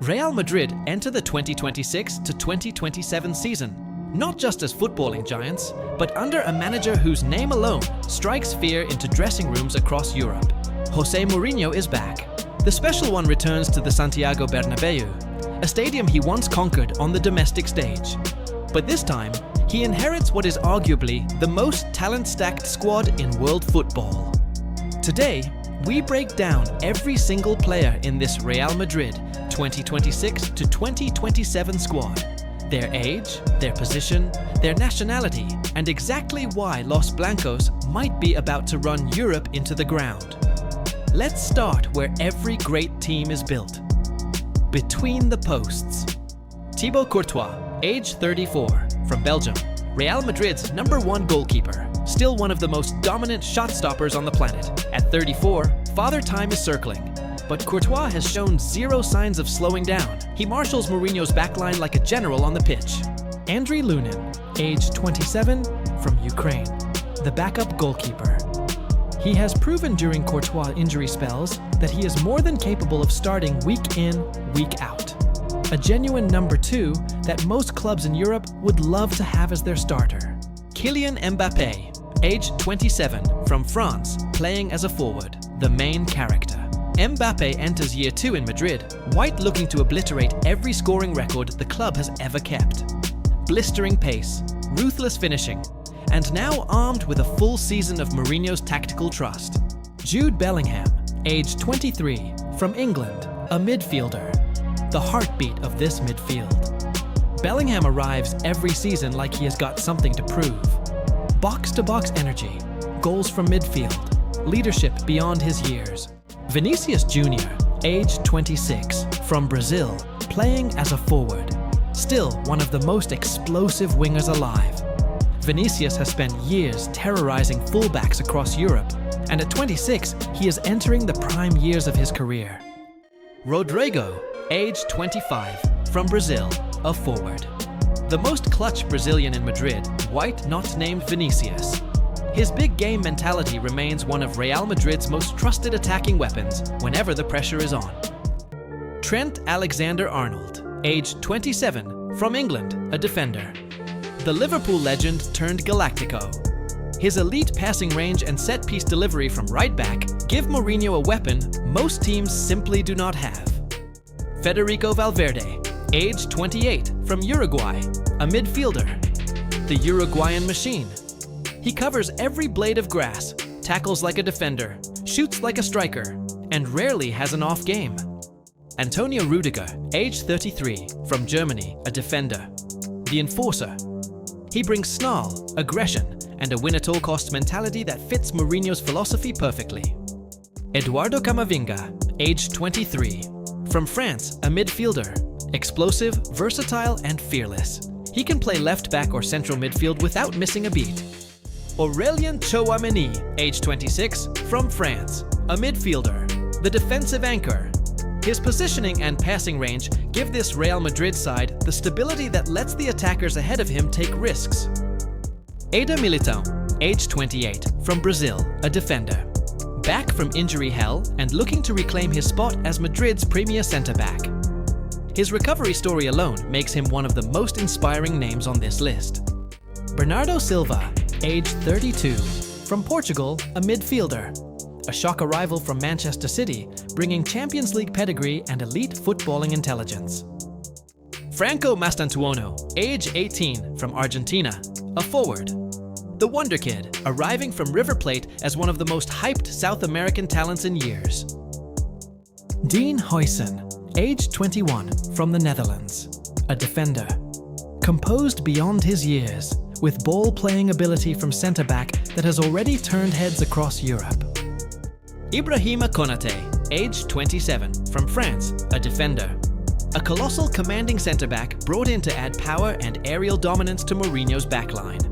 Real Madrid enter the 2026 to 2027 season, not just as footballing giants, but under a manager whose name alone strikes fear into dressing rooms across Europe. Jose Mourinho is back. The special one returns to the Santiago Bernabeu, a stadium he once conquered on the domestic stage. But this time, he inherits what is arguably the most talent-stacked squad in world football. Today, we break down every single player in this Real Madrid 2026 to 2027 squad, their age, their position, their nationality, and exactly why Los Blancos might be about to run Europe into the ground. Let's start where every great team is built. Between the posts. Thibaut Courtois, age 34, from Belgium, Real Madrid's #1 goalkeeper, still one of the most dominant shot stoppers on the planet. At 34, father time is circling, but Courtois has shown zero signs of slowing down. He marshals Mourinho's backline like a general on the pitch. Andriy Lunin, age 27, from Ukraine, the backup goalkeeper. He has proven during Courtois' injury spells that he is more than capable of starting week in, week out. A genuine #2 that most clubs in Europe would love to have as their starter. Kylian Mbappé, age 27, from France, playing as a forward, the main character. Mbappé enters year 2 in Madrid, white looking to obliterate every scoring record the club has ever kept. Blistering pace, ruthless finishing, and now armed with a full season of Mourinho's tactical trust. Jude Bellingham, age 23, from England, a midfielder, the heartbeat of this midfield. Bellingham arrives every season like he has got something to prove. Box-to-box energy, goals from midfield, leadership beyond his years. Vinicius Jr., age 26, from Brazil, playing as a forward, still one of the most explosive wingers alive. Vinicius has spent years terrorizing fullbacks across Europe, and at 26, he is entering the prime years of his career. Rodrigo, age 25, from Brazil, a forward. The most clutch Brazilian in Madrid, white not named Vinicius. His big game mentality remains one of Real Madrid's most trusted attacking weapons whenever the pressure is on. Trent Alexander-Arnold, age 27, from England, a defender. The Liverpool legend turned Galactico. His elite passing range and set-piece delivery from right back give Mourinho a weapon most teams simply do not have. Federico Valverde, age 28, from Uruguay, a midfielder. The Uruguayan machine. He covers every blade of grass, tackles like a defender, shoots like a striker, and rarely has an off game. Antonio Rudiger, age 33, from Germany, a defender. The enforcer. He brings snarl, aggression, and a win-at-all-costs mentality that fits Mourinho's philosophy perfectly. Eduardo Camavinga, age 23, from France, a midfielder. Explosive, versatile, and fearless. He can play left back or central midfield without missing a beat. Aurélien Tchouaméni, age 26, from France, a midfielder, the defensive anchor. His positioning and passing range give this Real Madrid side the stability that lets the attackers ahead of him take risks. Eder Militão, age 28, from Brazil, a defender. Back from injury hell and looking to reclaim his spot as Madrid's premier centre-back. His recovery story alone makes him one of the most inspiring names on this list. Bernardo Silva, age 32, from Portugal, a midfielder. A shock arrival from Manchester City, bringing Champions League pedigree and elite footballing intelligence. Franco Mastantuono, age 18, from Argentina, a forward. The wonder kid, arriving from River Plate as one of the most hyped South American talents in years. Dean Huijsen, age 21, from the Netherlands, a defender. Composed beyond his years, with ball-playing ability from centre-back that has already turned heads across Europe. Ibrahima Konate, age 27, from France, a defender. A colossal commanding centre-back brought in to add power and aerial dominance to Mourinho's backline.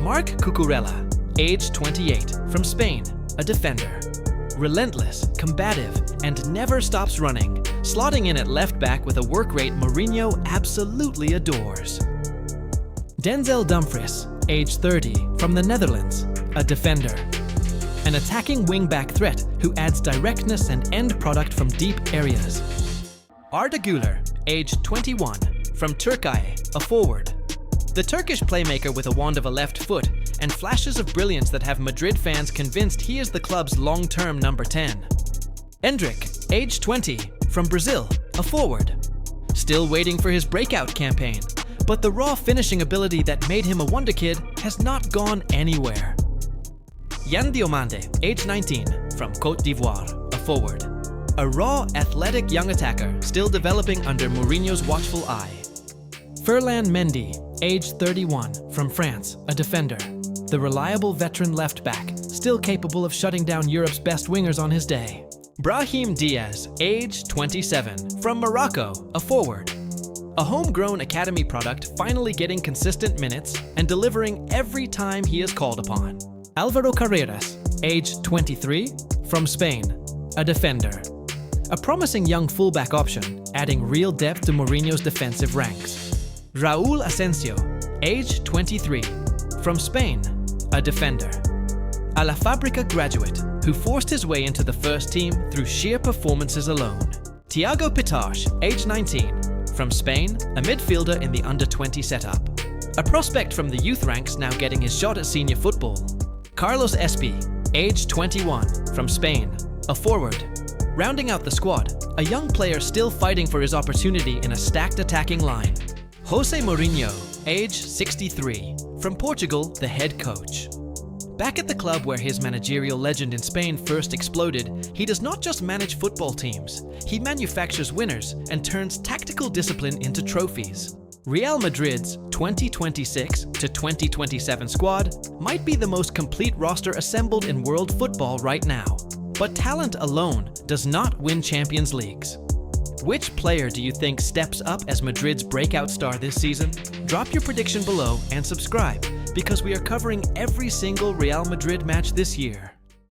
Marc Cucurella, age 28, from Spain, a defender. Relentless, combative, and never stops running, slotting in at left back with a work rate Mourinho absolutely adores. Denzel Dumfries, age 30, from the Netherlands, a defender. An attacking wing-back threat who adds directness and end product from deep areas. Arda Güler, age 21, from Turkey, a forward. The Turkish playmaker with a wand of a left foot and flashes of brilliance that have Madrid fans convinced he is the club's long-term number 10. Endrick, age 20, from Brazil, a forward. Still waiting for his breakout campaign, but the raw finishing ability that made him a wonder kid has not gone anywhere. Yan Diomande, age 19, from Côte d'Ivoire, a forward. A raw, athletic young attacker still developing under Mourinho's watchful eye. Ferland Mendy, age 31, from France, a defender. The reliable veteran left-back, still capable of shutting down Europe's best wingers on his day. Brahim Diaz, age 27, from Morocco, a forward. A homegrown academy product finally getting consistent minutes and delivering every time he is called upon. Alvaro Carreras, age 23, from Spain, a defender. A promising young fullback option, adding real depth to Mourinho's defensive ranks. Raúl Asensio, age 23, from Spain, a defender. A La Fabrica graduate who forced his way into the first team through sheer performances alone. Thiago Pitache, age 19, from Spain, a midfielder in the under-20 setup. A prospect from the youth ranks now getting his shot at senior football. Carlos Espi, age 21, from Spain, a forward. Rounding out the squad, a young player still fighting for his opportunity in a stacked attacking line. Jose Mourinho, age 63, from Portugal, the head coach. Back at the club where his managerial legend in Spain first exploded, he does not just manage football teams. He manufactures winners and turns tactical discipline into trophies. Real Madrid's 2026 to 2027 squad might be the most complete roster assembled in world football right now. But talent alone does not win Champions Leagues. Which player do you think steps up as Madrid's breakout star this season? Drop your prediction below and subscribe, because we are covering every single Real Madrid match this year.